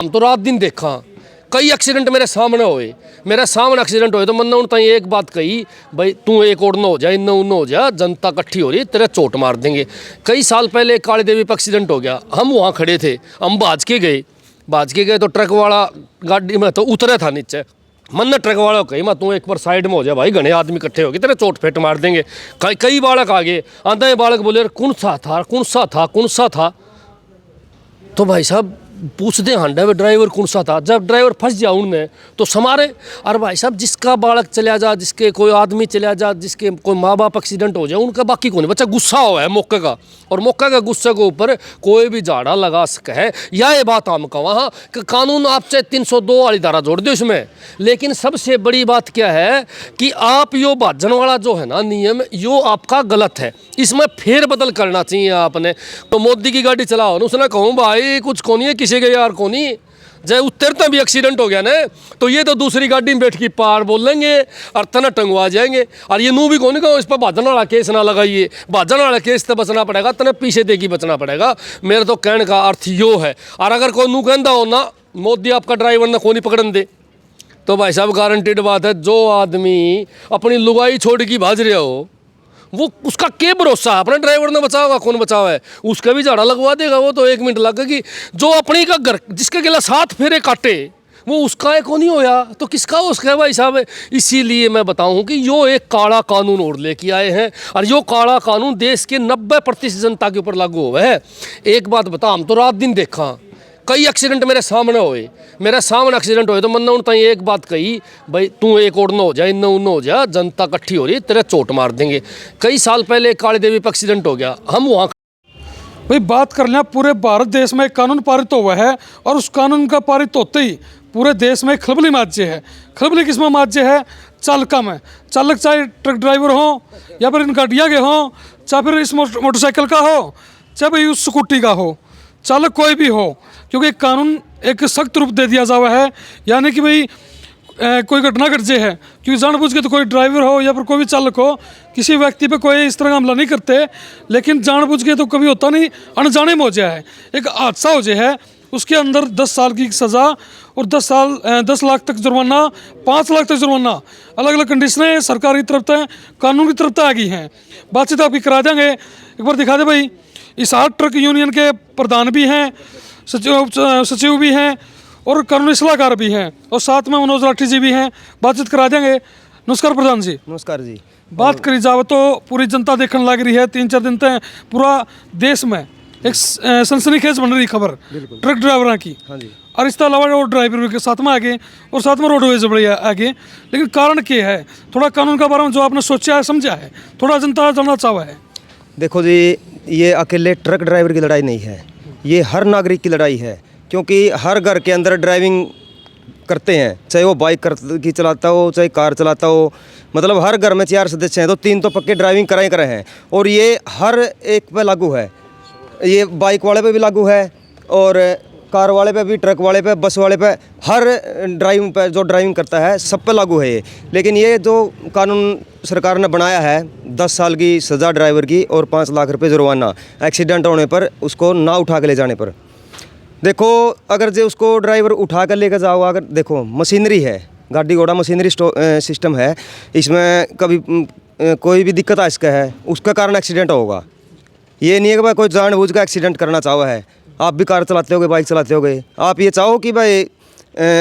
हम तो रात दिन देखा कई एक्सीडेंट मेरे सामने एक्सीडेंट होए तो मैंने उन ताई एक बात कही, भाई तू एक और न हो जा, इन उन हो जा, जनता इकट्ठी हो रही तेरे चोट मार देंगे। कई साल पहले काली देवी पर एक्सीडेंट हो गया, हम वहाँ खड़े थे, हम भाज के गए तो ट्रक वाला गाड़ी में तो उतरे था नीचे। मन ट्रक वाला कही मैं तू एक बार साइड में हो जा भाई, घने आदमी इकट्ठे हो गए तेरे चोट फेट मार देंगे। कई बालक आगे आंदा है, बालक बोले कौन सा था। तो भाई साहब पूछते हंडा वे ड्राइवर कौन सा था। जब ड्राइवर फंस जाए उनमें तो समारे। और भाई साहब जिसका बालक चला जा, जिसके कोई आदमी चला जा, जिसके कोई माँ बाप एक्सीडेंट हो जाए, उनका बाकी कौन है। बच्चा गुस्सा हुआ है मौके का, और मौके का गुस्से के ऊपर कोई भी झाड़ा लगा सके है। या ये बात हम कहा हाँ कि कानून आप चाहे 302 वाली धारा जोड़ दो इसमें, लेकिन सबसे बड़ी बात क्या है कि आप यो भाजन वाला जो है ना नियम, यो आपका गलत है, इसमें फेरबदल करना चाहिए आपने। तो मोदी की गाड़ी चलाओ ना, उसने कहूँ भाई कुछ कौन है किसी के यार कोनी जय उत्तरते भी एक्सीडेंट हो गया ना, तो ये तो दूसरी गाड़ी में बैठ के पार बोलेंगे और तना टंगवा जाएंगे। और ये नू भी कौन कहो इस पर भाजन वाला केस ना लगाइए, भाजन वाला केस तो बचना पड़ेगा, तना पीछे देगी बचना पड़ेगा। मेरे तो कहने का अर्थ यो है। और अगर कोई नू कहता हो ना मोदी आपका ड्राइवर ना कोनी पकड़न दे, तो भाई साहब गारंटीड बात है जो आदमी अपनी लुगाई छोड़ के भाज रहे हो वो उसका क्या भरोसा है, अपने ड्राइवर ने बचाओगा कौन बचावा है, उसका भी झाड़ा लगवा देगा वो तो 1 मिनट लगेगी। जो अपनी का घर जिसके गिला 7 फेरे काटे वो उसका एक नहीं होया तो किसका उसका है भाई साहब। इसीलिए मैं बताऊं कि यो एक काला कानून और लेके आए हैं, और यो काला कानून देश के 90% जनता के ऊपर लागू हुआ है। एक बात बता, हम तो रात दिन देखा कई एक्सीडेंट मेरे सामने एक्सीडेंट होए तो मैंने उन ताई एक बात कही, भाई तू एक और न हो जा, इन उन हो जा, जनता इकट्ठी हो रही तेरे चोट मार देंगे। कई साल पहले काली देवी पर एक्सीडेंट हो गया, हम वहाँ भाई बात कर लें पूरे भारत देश में एक कानून पारित हुआ है, और उस कानून का पारित होते ही पूरे देश में खलबली माज्य है। खलबली किसमें माज्य है? चालका में। चालक चाहे ट्रक ड्राइवर हो, या फिर इन गाड़ियाँ के हों, चाहे फिर इस मोटरसाइकिल का हो, चाहे भाई उस स्कूटी का हो, चालक कोई भी हो, क्योंकि कानून एक सख्त रूप दे दिया जावा है। यानी कि भाई कोई घटना घट जाए है, क्योंकि जानबूझ के तो कोई ड्राइवर हो या फिर कोई भी चालक हो किसी व्यक्ति पे कोई इस तरह का हमला नहीं करते, लेकिन जानबूझ के तो कभी होता नहीं, अनजाने में हो जाए है, एक हादसा हो जाए है, उसके अंदर 10 साल की सज़ा और 10 लाख तक जुर्माना, 5 लाख तक जुर्माना, अलग अलग कंडीशनें सरकार की तरफ से कानून की तरफ से आ गई हैं। बातचीत आपकी करा देंगे, एक बार दिखा दे भाई। इस हाट ट्रक यूनियन के प्रधान भी हैं, सचिव भी हैं और कानूनी सलाहकार भी हैं, और साथ में मनोज राठी जी भी हैं, बातचीत करा देंगे। नमस्कार प्रधान जी। नमस्कार जी। बात करी जाओ तो पूरी जनता देखने लग रही है, 3-4 दिन तक पूरा देश में एक सनसनीखेज बन रही खबर ट्रक ड्राइवरों की। हाँ जी। और इसके अलावा रोड ड्राइवर के साथ में आगे, और साथ में रोडवेज बड़े आगे, लेकिन कारण क्या है? थोड़ा कानून के बारे में जो आपने सोचा है समझा है, थोड़ा जनता जानना चाहा है। देखो जी, ये अकेले ट्रक ड्राइवर की लड़ाई नहीं है, ये हर नागरिक की लड़ाई है, क्योंकि हर घर के अंदर ड्राइविंग करते हैं, चाहे वो बाइक की चलाता हो, चाहे कार चलाता हो, मतलब हर घर में 4 सदस्य हैं तो 3 तो पक्के ड्राइविंग करे हैं। और ये हर एक पे लागू है, ये बाइक वाले पे भी लागू है, और कार वाले पे भी, ट्रक वाले पे, बस वाले पे, हर ड्राइविंग पे जो ड्राइविंग करता है सब पे लागू है ये। लेकिन ये जो कानून सरकार ने बनाया है, 10 साल की सज़ा ड्राइवर की और 5 लाख रुपए जुर्माना एक्सीडेंट होने पर, उसको ना उठा के ले जाने पर। देखो अगर जो उसको ड्राइवर उठा कर लेकर जाओ, अगर देखो मशीनरी है, गाड़ी घोड़ा मशीनरी सिस्टम है, इसमें कभी कोई भी दिक्कत आ इसका है, उसका कारण एक्सीडेंट होगा। ये नहीं है कि भाई कोई जानबूझ का एक्सीडेंट करना चाहो है। आप भी कार चलाते होगे, बाइक चलाते होगे, आप ये चाहो कि भाई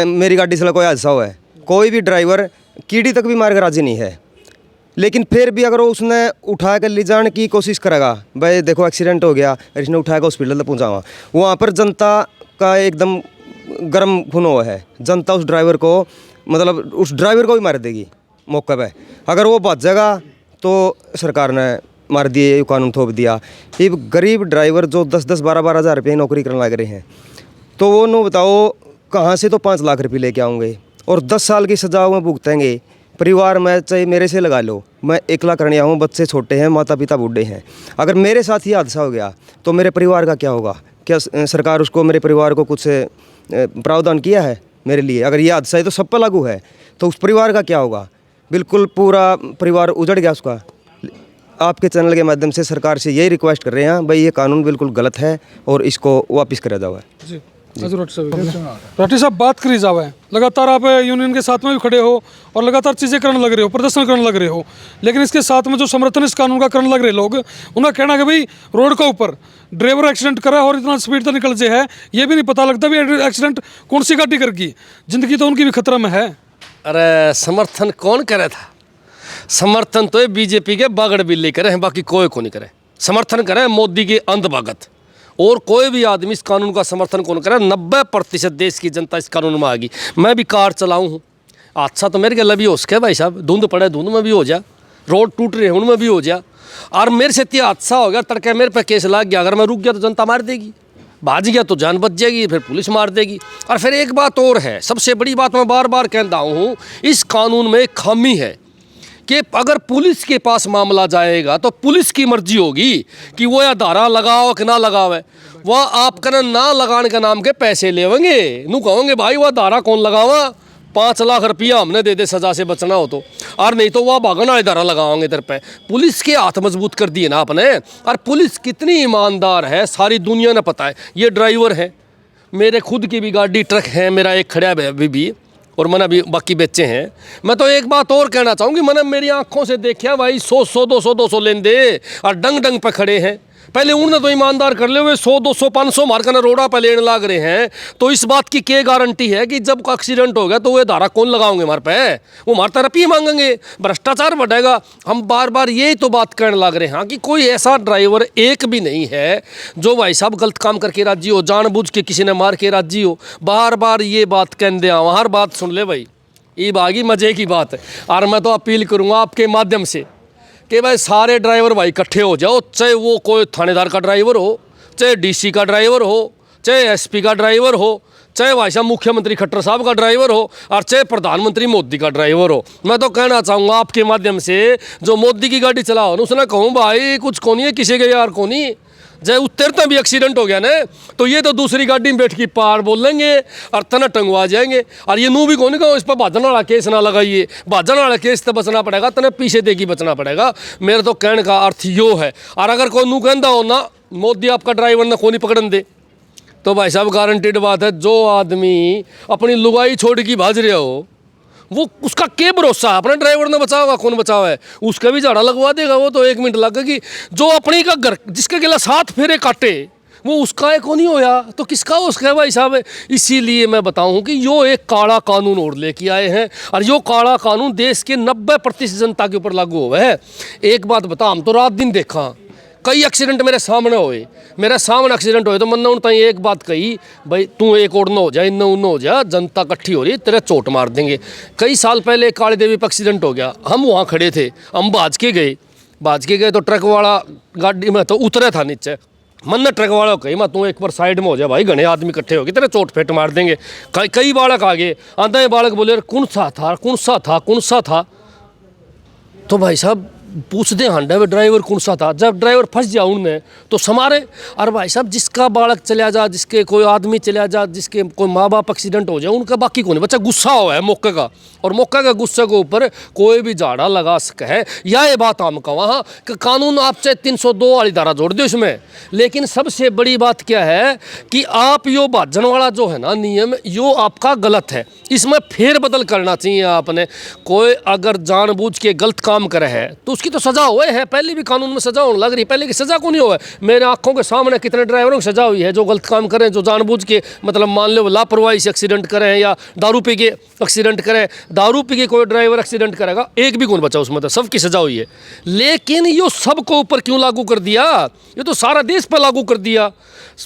मेरी गाड़ी से कोई हादसा हुआ है। कोई भी ड्राइवर कीड़ी तक भी मार कर राजी नहीं है, लेकिन फिर भी अगर उसने उठा कर ले जाने की कोशिश करेगा, भाई देखो एक्सीडेंट हो गया, इसने उठा कर हॉस्पिटल तक पहुँचावा, वहाँ पर जनता का एकदम गर्म खून हुआ है। जनता उस ड्राइवर को, मतलब उस ड्राइवर को भी मार देगी मौके पे। अगर वो बच जाएगा तो सरकार ने मार दिए, ये कानून थोप दिया। ये गरीब ड्राइवर जो 10-10, 12-12 हज़ार रुपये नौकरी करने लग रहे हैं, तो वो नो बताओ कहाँ से तो 5 लाख रुपये लेके आऊँगे, और 10 साल की सज़ा में भुगतेंगे। परिवार में चाहे मेरे से लगा लो, मैं अकेला करने आऊँ, बच्चे छोटे हैं, माता पिता बूढ़े हैं, अगर मेरे साथ ही हादसा हो गया तो मेरे परिवार का क्या होगा? क्या सरकार उसको, मेरे परिवार को कुछ प्रावधान किया है मेरे लिए? अगर ये हादसा है तो सब पर लागू है, तो उस परिवार का क्या होगा? बिल्कुल पूरा परिवार उजड़ गया उसका। आपके चैनल के माध्यम से सरकार से यही रिक्वेस्ट कर रहे हैं, भाई ये कानून बिल्कुल गलत है और इसको वापस करा जाओ। जी राठी साहब, बात करी जावे, लगातार आप यूनियन के साथ में भी खड़े हो और लगातार चीज़ें करने लग रहे हो, प्रदर्शन करने लग रहे हो, लेकिन इसके साथ में जो समर्थन इस कानून का करने लग रहे लोग, उनका कहना है कि भाई रोड के ऊपर ड्राइवर एक्सीडेंट करा और इतना स्पीड तो निकल जे है, ये भी नहीं पता लगता भी एक्सीडेंट कौन सी गाड़ी करगी, जिंदगी तो उनकी भी खतरा में है। अरे समर्थन कौन करे था? समर्थन तो ये बीजेपी के बागड़ बिल्ली करे हैं, बाकी कोई को नहीं करे। समर्थन करे मोदी के अंधभगत, और कोई भी आदमी इस कानून का समर्थन कौन करे। 90% देश की जनता इस कानून में आ गई। मैं भी कार चलाऊँ हूँ, हादसा तो मेरे गला भी हो सके भाई साहब, धुंध पड़े धुंध में भी हो जा, रोड टूट रहे उनमें भी हो जा, और मेरे से इतना हादसा हो गया, तड़के मेरे पे केस लग गया, अगर मैं रुक गया तो जनता मार देगी, भाज गया तो जान बच जाएगी, फिर पुलिस मार देगी। और फिर एक बात और है, सबसे बड़ी बात मैं बार बार कहता हूँ, इस कानून में एक खामी है कि अगर पुलिस के पास मामला जाएगा तो पुलिस की मर्जी होगी कि वो या धारा लगाओ कि ना लगावे। वह आपका ना लगाने के नाम के पैसे लेवेंगे, नू कहोगे भाई वह धारा कौन लगावा, 5 लाख रुपया हमने दे दे सजा से बचना हो तो, और नहीं तो वह भागना वाली धारा लगाओगे इधर पे। पुलिस के हाथ मजबूत कर दिए ना आपने। और पुलिस कितनी ईमानदार है सारी दुनिया ने पता है। ये ड्राइवर है, मेरे खुद की भी गाड़ी ट्रक है, मेरा एक खड़ा है अभी भी, और मैंने अभी बाकी बेचे हैं। मैं तो एक बात और कहना चाहूँगी, मैंने मेरी आंखों से देखा भाई 100 200 लेंदे और डंग डंग पे खड़े हैं। पहले उन्होंने तो ईमानदार कर ले हुए 100 200 500 मारकर रोड़ा पे लेने लाग रहे हैं, तो इस बात की क्या गारंटी है कि जब एक्सीडेंट हो गया तो वो धारा कौन लगाओगे हमारे पे? वो हमारे तरफ ही मांगेंगे, भ्रष्टाचार बढ़ेगा। हम बार बार यही तो बात करने लग रहे हैं कि कोई ऐसा ड्राइवर एक भी नहीं है जो भाई साहब गलत काम करके राजी हो, जानबूझ के किसी ने मार के राजी हो। बार बार ये बात कहने दे, हर बात सुन ले भाई, ये बागी मजे की बात है। और मैं तो अपील करूँगा आपके माध्यम से कि भाई सारे ड्राइवर भाई इकट्ठे हो जाओ, चाहे वो कोई थानेदार का ड्राइवर हो, चाहे डीसी का ड्राइवर हो, चाहे एसपी का ड्राइवर हो, चाहे भाई साहब मुख्यमंत्री खट्टर साहब का ड्राइवर हो, और चाहे प्रधानमंत्री मोदी का ड्राइवर हो। मैं तो कहना चाहूँगा आपके माध्यम से, जो मोदी की गाड़ी चलाओ ना, उसने कहूँ भाई कुछ को नहीं है, किसी के यार को नहीं। जब उतरता भी एक्सीडेंट हो गया ना, तो ये तो दूसरी गाड़ी में बैठ के पार बोल लेंगे और तना टंगवा जाएंगे। और ये नू भी कौन कहो इस पर भाजन वाला केस ना लगाइए, भाजन वाला केस तो बचना पड़ेगा, तना पीछे देगी बचना पड़ेगा। मेरे तो कहने का अर्थ यो है। और अगर कोई नू कहता हो ना मोदी आपका ड्राइवर ना कोई पकड़न दे, तो भाई साहब गारंटीड बात है, जो आदमी अपनी लुगाई छोड़ के भाज रहे हो, वो उसका क्या भरोसा है? अपने ड्राइवर ने बचाओगा, कौन बचावा है? उसका भी झाड़ा लगवा देगा, वो तो 1 मिनट लगेगी। जो अपनी का घर जिसके गिला 7 फेरे काटे, वो उसका है, को नहीं होया तो किसका उसका है भाई साहब। इसीलिए मैं बताऊं कि यो एक काला कानून और लेके आए हैं, और यो काला कानून देश के 90% जनता के ऊपर लागू हुआ है। एक बात बता, हम तो रात दिन देखा कई एक्सीडेंट मेरे सामने होए, मेरे सामने एक्सीडेंट होए, तो मैंने उन ताई एक बात कही, भाई तू एक और न हो जा, इन उन हो जा, जनता इकट्ठी हो रही तेरे चोट मार देंगे। कई साल पहले काली देवी पर एक्सीडेंट हो गया, हम वहाँ खड़े थे, हम भाज के गए तो ट्रक वाला गाड़ी में तो उतरे था नीचे। मन ट्रक वाला कही मैं तू एक बार साइड में हो जा भाई, घने आदमी इकट्ठे हो गए तेरे चोट फेट मार देंगे। कई बालक आ गए, आधा बालक बोले कौन सा था। तो भाई साहब पूछते हांडा वे ड्राइवर कौन सा था। जब ड्राइवर फंस जाए उनमें तो समारे। और भाई साहब जिसका बालक चला जा, जिसके कोई आदमी चला जा, जिसके कोई माँ बाप एक्सीडेंट हो जाए, उनका बाकी कौन है? बच्चा गुस्सा हुआ है मौके का, और मौके का गुस्से के ऊपर कोई भी झाड़ा लगा सके है। या ये बात हम कहा वहाँ कि कानून आप चाहे 302 वाली धारा जोड़ दो इसमें, लेकिन सबसे बड़ी बात क्या है कि आप यो भाजन वाला जो है ना नियम, यो आपका गलत है, इसमें फेरबदल करना चाहिए आपने। कोई अगर जानबूझ के गलत काम करे है तो उसकी तो सजा हुए है, पहले भी कानून में सजा होने लग रही, पहले की सजा को नहीं हुआ है। मेरे आंखों के सामने कितने ड्राइवरों की सजा हुई है जो गलत काम करें, जो जानबूझ के मतलब मान लो लापरवाही से एक्सीडेंट करें या दारू पी के एक्सीडेंट करें। दारू पी के कोई ड्राइवर एक्सीडेंट करेगा, एक भी कौन बचा उसमें, तो सबकी सजा हुई है। लेकिन ये सबको ऊपर क्यों लागू कर दिया? ये तो सारा देश पर लागू कर दिया,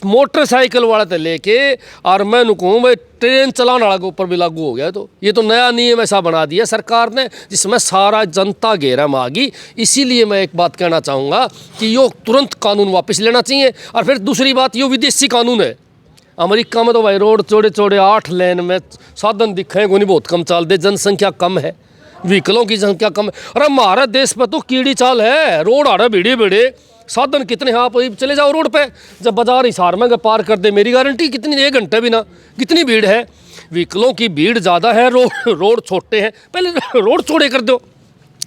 मोटरसाइकिल वाला तो लेके, और मैं कहूँ भाई ट्रेन चलाने वाला के ऊपर भी लागू हो गया। तो ये तो नया नियम ऐसा बना दिया सरकार ने जिसमें सारा जनता घेरा में आ गई। इसीलिए मैं एक बात कहना चाहूँगा कि यो तुरंत कानून वापस लेना चाहिए। और फिर दूसरी बात, यो विदेशी कानून है। अमेरिका में तो भाई रोड चौड़े 8 लेन में साधन दिखे को नहीं, बहुत कम चाल दे, जनसंख्या कम है, व्हीकलों की संख्या कम है। और हमारे देश पर तो कीड़ी चाल है, रोड आ रहे बेड़े बेड़े, साधन कितने हैं। आप चले जाओ रोड पे, जब बाजार हिसार में पार कर दे, मेरी गारंटी कितनी 1 घंटे भी ना, कितनी भीड़ है। व्हीकलों की भीड़ ज़्यादा है, रोड छोटे हैं, पहले रोड चौड़े कर दो।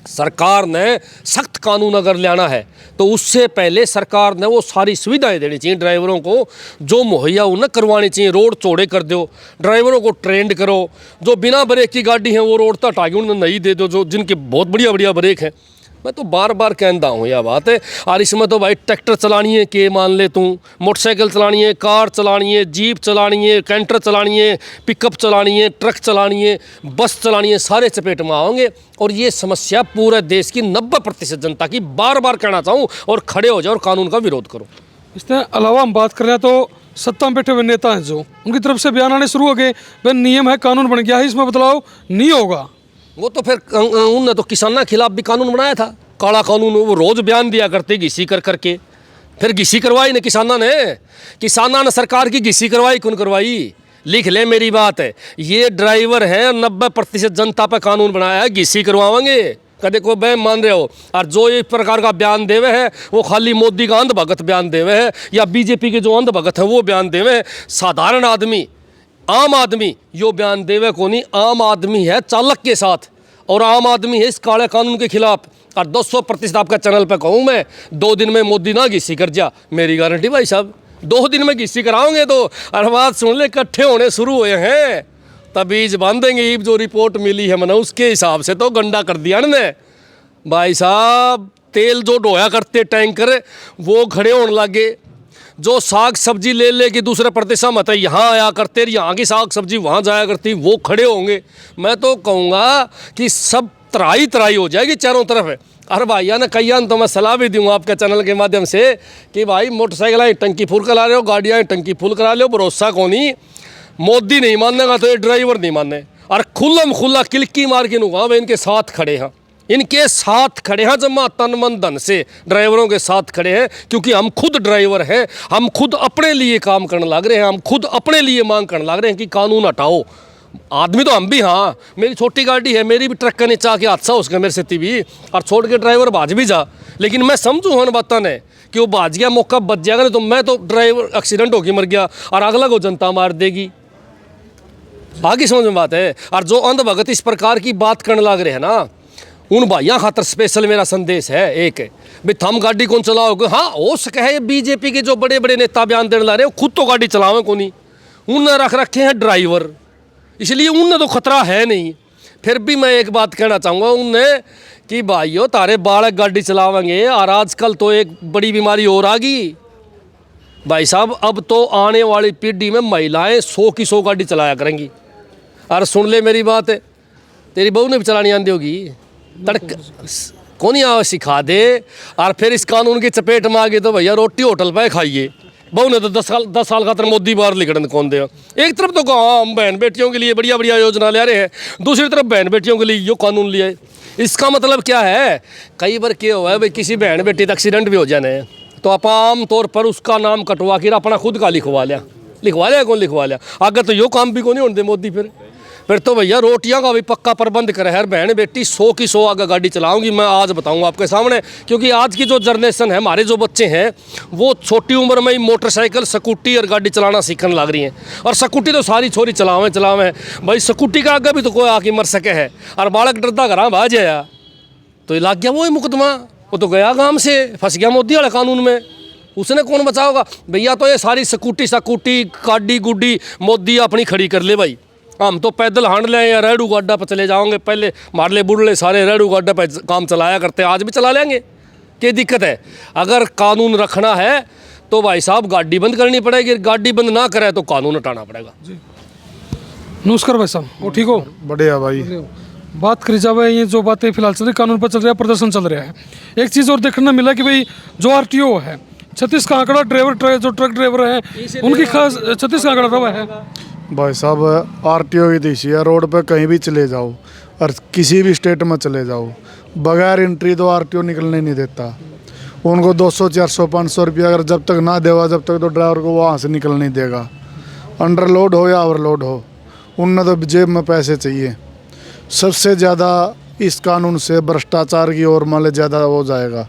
सरकार ने सख्त कानून अगर लाना है तो उससे पहले सरकार ने वो सारी सुविधाएं देनी चाहिए ड्राइवरों को, जो मुहैया उन्हें करवानी चाहिए। रोड चौड़े कर दो, ड्राइवरों को ट्रेंड करो, जो बिना ब्रेक की गाड़ी है वो रोड तक आगे उन्हें नहीं दे दो, जो जिनके बहुत बढ़िया बढ़िया ब्रेक हैं। मैं तो बार बार कहता हूँ यह बात है। और इसमें तो भाई ट्रैक्टर चलानी है के मान ले तू, मोटरसाइकिल चलानी है, कार चलानी है, जीप चलानी है, कैंटर चलानी है, पिकअप चलानी है, ट्रक चलानी है, बस चलानी है, सारे चपेट में आओगे। और ये समस्या पूरे देश की 90% जनता की, बार बार कहना चाहूँ, और खड़े हो जाओ और कानून का विरोध करो। इसके अलावा हम बात कर रहे हैं तो सत्ता में बैठे हुए नेता हैं जो, उनकी तरफ से बयान आने शुरू हो गए, भाई नियम है, कानून बन गया है, इसमें बदलाव नहीं होगा। वो तो फिर उनने तो किसानों के खिलाफ भी कानून बनाया था, काला कानून। वो रोज बयान दिया करते घिसी कर करके, फिर घिसी करवाई ने किसानों ने सरकार की घिसी करवाई। कौन करवाई? लिख ले मेरी बात है, ये ड्राइवर हैं 90% जनता पर कानून बनाया है, घिसी करवाएंगे। कदे को बहम मान रहे हो? और जो इस प्रकार का बयान देवे है वो खाली मोदी का अंधभगत बयान देवे है, या बीजेपी के जो अंधभगत है वो बयान देवे है। साधारण आदमी, आम आदमी यो बयान देवे को नहीं। आम आदमी है चालक के साथ, और आम आदमी है इस काले कानून के खिलाफ। और 200% आपका चैनल पे कहूँ मैं, 2 दिन में मोदी ना घिसी कर जा, मेरी गारंटी भाई साहब, 2 दिन में घिसी कराओगे तो। और बात सुन ले, इकट्ठे होने शुरू हुए हैं, तबीज बांधेंगे। ये जो रिपोर्ट मिली है मैंने उसके हिसाब से तो गंडा कर दिया ने भाई साहब। तेल जो ढोया करते टैंकर वो खड़े होने लगे, जो साग सब्जी ले के दूसरे प्रदेश में मतलब यहाँ आया करते, यहाँ की साग सब्जी वहाँ जाया करती, वो खड़े होंगे। मैं तो कहूँगा कि सब तराई हो जाएगी चारों तरफ। अरे भैया ने कहिया तो मैं सलाह भी दूंगा आपके चैनल के माध्यम से कि भाई मोटरसाइकिल टंकी फुल करा रहे हो, गाड़ियाँ टंकी फुल करा लो, भरोसा को नहीं। मोदी नहीं मानेगा तो ये ड्राइवर नहीं माने। और खुल्ला किलकी मार के नुका भाई इनके साथ खड़े हैं, इनके साथ खड़े हैं, जमा तन मन धन से ड्राइवरों के साथ खड़े हैं। क्योंकि हम खुद ड्राइवर हैं, हम खुद अपने लिए काम करने लग रहे हैं, हम खुद अपने लिए मांग करने लग रहे हैं कि कानून हटाओ। आदमी तो हम भी, हाँ मेरी छोटी गाड़ी है, मेरी भी ट्रक के नीचे आके हादसा उसका मेरे से भी, और छोड़ के ड्राइवर भाज भी जा। लेकिन मैं समझूँ हन बात ने कि वो भाज गया, मौका बच जाएगा, नहीं तो मैं तो ड्राइवर एक्सीडेंट होकर मर गया और अगला को जनता मार देगी। आगे समझ में बात है। और जो अंधभगत इस प्रकार की बात करने लग रहे हैं ना, उन भाइयों खातर स्पेशल मेरा संदेश है एक, भाई थम गाड़ी कौन चलाओगे। हाँ हो सके है बीजेपी के जो बड़े बड़े नेता बयान देने ला रहे हो, खुद तो गाड़ी चलावे को नहीं, उनने रख रखे हैं ड्राइवर, इसलिए उनने तो खतरा है नहीं। फिर भी मैं एक बात कहना चाहूँगा उनने कि भाइयों तारे बालक गाड़ी चलावेंगे, और आजकल तो एक बड़ी बीमारी और आ गई भाई साहब। अब तो आने वाली पीढ़ी में महिलाएं 100 की 100 गाड़ी चलाया करेंगी। और सुन ले मेरी बात, तेरी बहू ने भी चलानी आती होगी, तड़क कौन ही सिखा दे। और फिर इस कानून की चपेट में आ गई तो भैया रोटी होटल पे खाइए। बहू ने तो 10 साल खातर मोदी बाहर लिखने कौन दे। एक तरफ तो हम बहन बेटियों के लिए बढ़िया बढ़िया योजना ले रहे हैं, दूसरी तरफ बहन बेटियों के लिए यो कानून लिया है। इसका मतलब क्या है, कई बार क्या हुआ है भाई, किसी बहन बेटी का एक्सीडेंट भी हो जाने तो आप आम तौर पर उसका नाम कटवा के अपना खुद का लिखवा लिया कौन लिखवा लिया। आगे तो यो काम भी कौन नहीं होने दे मोदी। फिर तो भैया रोटियां का भी पक्का प्रबंध करे है। बहन बेटी 100 की 100 आगे गाड़ी चलाऊंगी, मैं आज बताऊंगा आपके सामने। क्योंकि आज की जो जनरेशन है, हमारे जो बच्चे हैं, वो छोटी उम्र में ही मोटरसाइकिल स्कूटी और गाड़ी चलाना सीखने लग रही हैं। और स्कूटी तो सारी छोरी चलावें भाई, स्कूटी का आगे भी तो कोई आके मर सके है। और बालक डरता घर भाज आया तो ये लग गया वो ही मुकदमा, वो तो गया गांव से, फंस गया मोदी वाले कानून में, उसने कौन बचाओगा भैया। तो ये सारी स्कूटी गाड़ी गुड्डी मोदी अपनी खड़ी कर ले भाई। हम तो पैदल हांड लें या रेडू गाड्डा पर चले जाओगे। पहले मारले बुढ़ले सारे रेडू गाड्डा पर काम चलाया करते, आज भी चला लेंगे, क्या दिक्कत है। अगर कानून रखना है तो भाई साहब गाड़ी बंद करनी पड़ेगी, गाड़ी बंद ना करे तो कानून हटाना पड़ेगा। नमस्कार भाई साहब, वो ठीक हो? बढ़िया भाई। बात करी जाए, ये जो बातें फिलहाल चल रही, कानून पर चल रहा है, प्रदर्शन चल रहा है। एक चीज़ और देखने मिला कि भाई जो RTO है, 36 का आंकड़ा, ड्राइवर जो ट्रक ड्राइवर हैं उनकी खास 36 का आंकड़ा रहा है भाई साहब। RTO की देशी है, रोड पे कहीं भी चले जाओ और किसी भी स्टेट में चले जाओ, बगैर एंट्री तो RTO निकलने नहीं देता। उनको 200 400 500 रुपया अगर जब तक ना देवा, जब तक तो ड्राइवर को वहाँ से निकल नहीं देगा। अंडरलोड हो या ओवरलोड हो, उनने तो जेब में पैसे चाहिए। सबसे ज़्यादा इस कानून से भ्रष्टाचार की ओर माले ज़्यादा हो जाएगा।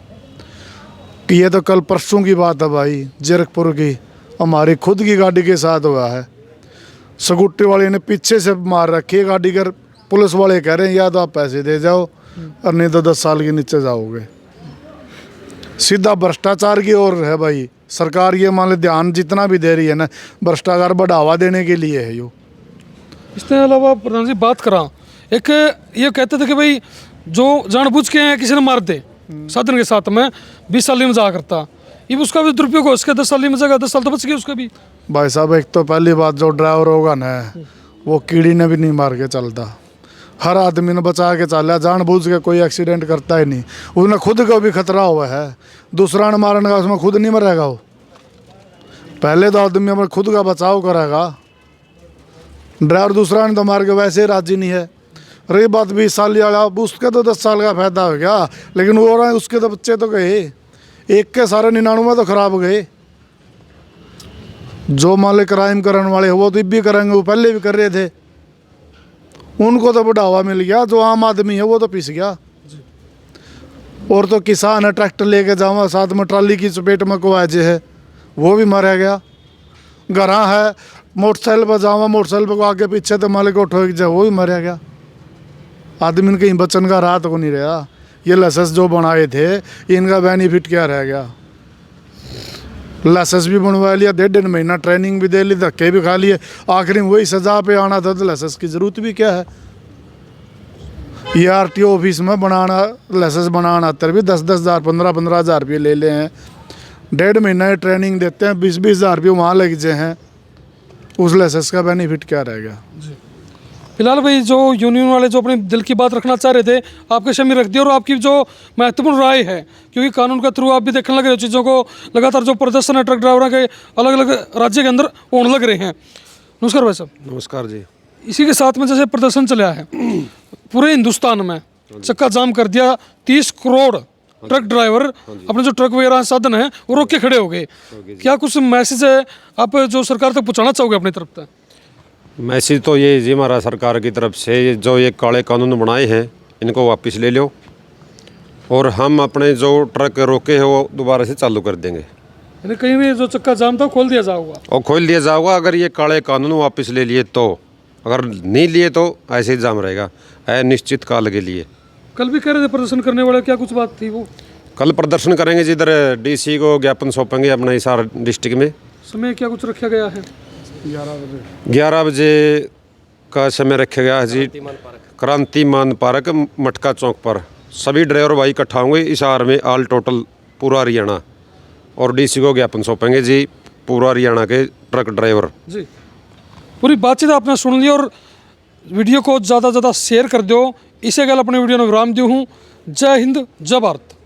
ये तो कल परसों की बात है भाई, जीरकपुर की, हमारी खुद की गाड़ी के साथ हुआ है। स्कूटी वाले ने पीछे से मार रखी है गाड़ी कर, पुलिस वाले कह रहे हैं या तो आप पैसे दे जाओ और नहीं तो 10 साल के नीचे जाओगे। सीधा भ्रष्टाचार की ओर है भाई सरकार। ये मान लो ध्यान जितना भी दे रही है ना, भ्रष्टाचार बढ़ावा देने के लिए है यो। इसके अलावा प्रधान जी बात करा, एक ये कहते थे कि भाई जो जानबूझ के किसी ने मार दे साधन के साथ में 20 साल में जा करता, ये उसका भी दुरुपयोग हो सके, 10 साल में जाएगा, 10 साल तो बच गया उसका भी। भाई साहब एक तो पहली बात, जो ड्राइवर होगा ना वो कीड़ी ने भी नहीं मार के चलता, हर आदमी ने बचा के चला, जानबूझ के कोई एक्सीडेंट करता ही नहीं। उसने खुद को भी खतरा हुआ है, दूसरा ने मारने का, उसमें खुद नहीं मरेगा वो। पहले तो आदमी अपने खुद का बचाव करेगा। ड्राइवर दूसरा ने तो मार के वैसे ही राजी नहीं है। रही बात 20 साल वाला, उसके तो 10 साल का फायदा हो गया, लेकिन वो रहा उसके तो बच्चे तो गए, एक के सारे 99 तो खराब हो गए। जो मान लो क्राइम करने वाले वो तो भी करेंगे, वो पहले भी कर रहे थे, उनको तो बढ़ावा मिल गया। जो आम आदमी है वो तो पिस गया। और तो किसान है, ट्रैक्टर लेके जावा, साथ में ट्राली की चपेट में को आज है, वो भी मारा गया। घरा है, मोटरसाइकिल पर जावा, मोटरसाइकिल पर आगे पीछे तो मालिक को ठोक जाए, वो भी मारा गया। आदमी ने कहीं बचन का राह तो नहीं रहा। ये लाइसेंस जो बनाए थे, इनका बेनिफिट क्या रह गया? लाइसेंस भी बनवा लिया, 1.5 महीना ट्रेनिंग भी दे ली, धक्के भी खा लिए, आखिरी में वही सजा पे आना था, तो लाइसेंस की ज़रूरत भी क्या है? ये RTO ऑफिस में बनाना, लाइसेंस बनाना तर भी 10-10 हज़ार 15-15 हज़ार रुपये ले ले हैं। 1.5 महीना ट्रेनिंग देते हैं, 20-20 हज़ार रुपये वहाँ लग जाए हैं। उस लाइसेंस का बेनिफिट क्या रहेगा? फिलहाल भाई जो यूनियन वाले जो अपने दिल की बात रखना चाह रहे थे, आपके सामने रख दिया, और आपकी जो महत्वपूर्ण राय है, क्योंकि कानून के थ्रू आप भी देखने लग रहे हो चीज़ों को, लगातार जो प्रदर्शन है ट्रक ड्राइवरों के अलग अलग राज्य के अंदर होने लग रहे हैं। नमस्कार भाई साहब। नमस्कार जी। इसी के साथ में जैसे प्रदर्शन चला है पूरे हिंदुस्तान में, चक्का जाम कर दिया, 30 करोड़ ट्रक ड्राइवर अपने जो ट्रक वगैरह साधन है वो रोक के खड़े हो गए। क्या कुछ मैसेज है आप जो सरकार तक पहुँचाना चाहोगे अपनी तरफ से? मैसेज तो ये जी हमारा सरकार की तरफ से, जो ये काले कानून बनाए हैं इनको वापस ले लो, और हम अपने जो ट्रक रोके हैं वो दोबारा से चालू कर देंगे। यानी कहीं भी जो चक्का जाम था खोल दिया जाएगा, और खोल दिया जाएगा अगर ये काले कानून वापस ले लिए तो। अगर नहीं लिए तो ऐसे ही जाम रहेगा निश्चित काल के लिए। कल भी कह रहे थे प्रदर्शन करने वाले, क्या कुछ बात थी वो? कल प्रदर्शन करेंगे जिधर DC को ज्ञापन सौंपेंगे अपने हिसार डिस्ट्रिक्ट में। समय क्या कुछ रखा गया है? 11 बजे का समय रखा गया है जी, क्रांतिमान पार्क मटका चौक पर। सभी ड्राइवर भाई इकट्ठा होंगे इस आर में, ऑल टोटल पूरा हरियाणा, और DC को ज्ञापन सौंपेंगे जी पूरा हरियाणा के ट्रक ड्राइवर जी। पूरी बातचीत आपने सुन ली, और वीडियो को ज़्यादा से ज़्यादा शेयर कर दो। इसे गल अपने वीडियो में विराम दूँ हूँ। जय हिंद, जय भारत।